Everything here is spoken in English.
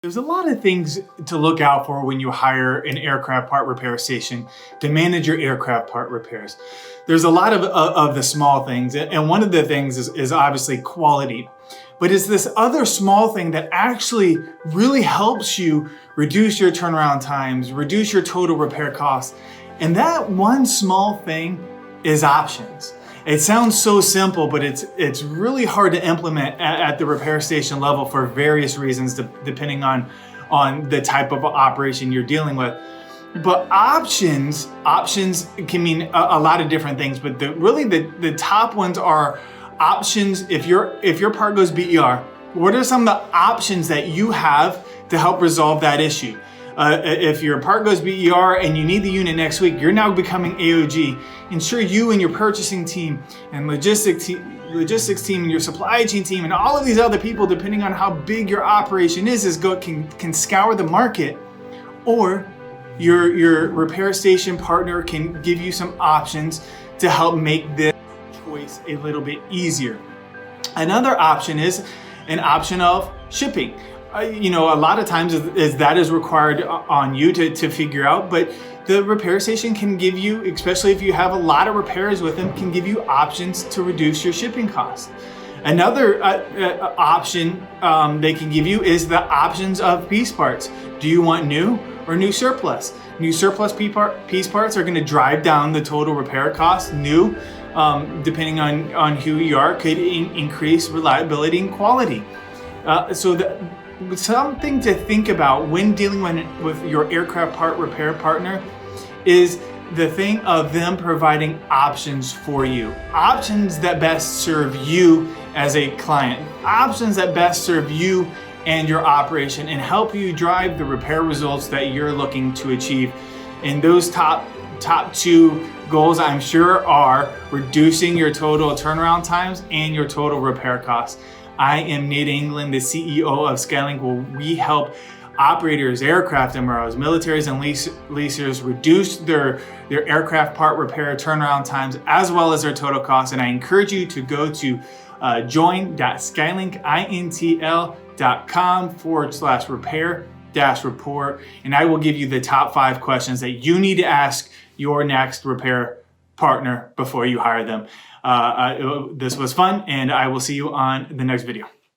There's a lot of things to look out for when you hire an aircraft part repair station to manage your aircraft part repairs. There's a lot of the small things, and one of the things is obviously quality. But it's this other small thing that actually really helps you reduce your turnaround times, reduce your total repair costs. And that one small thing is options. It sounds so simple, but it's really hard to implement at the repair station level for various reasons, depending on the type of operation you're dealing with. But options can mean a lot of different things, but the top ones are options. If your part goes BER, what are some of the options that you have to help resolve that issue? If your part goes BER and you need the unit next week, you're now becoming AOG. Ensure you and your purchasing team and logistics team and your supply chain team and all of these other people, depending on how big your operation can scour the market, or your repair station partner can give you some options to help make this choice a little bit easier. Another option is an option of shipping. A lot of times that is required on you to figure out, but the repair station can give you, especially if you have a lot of repairs with them, can give you options to reduce your shipping costs. Another option they can give you is the options of piece parts. Do you want new or new surplus? New surplus piece parts are going to drive down the total repair cost. New, depending on who you are, could increase reliability and quality. Something to think about when dealing with your aircraft part repair partner is the thing of them providing options for you. Options that best serve you as a client. Options that best serve you and your operation and help you drive the repair results that you're looking to achieve. And those top two goals, I'm sure, are reducing your total turnaround times and your total repair costs. I am Nate England, the CEO of Skylink, where we help operators, aircraft MROs, militaries, and leasers reduce their aircraft part repair turnaround times as well as their total costs. And I encourage you to go to join.skylink.com/repair-report, and I will give you the top 5 questions that you need to ask your next repair partner before you hire them. This was fun, and I will see you on the next video.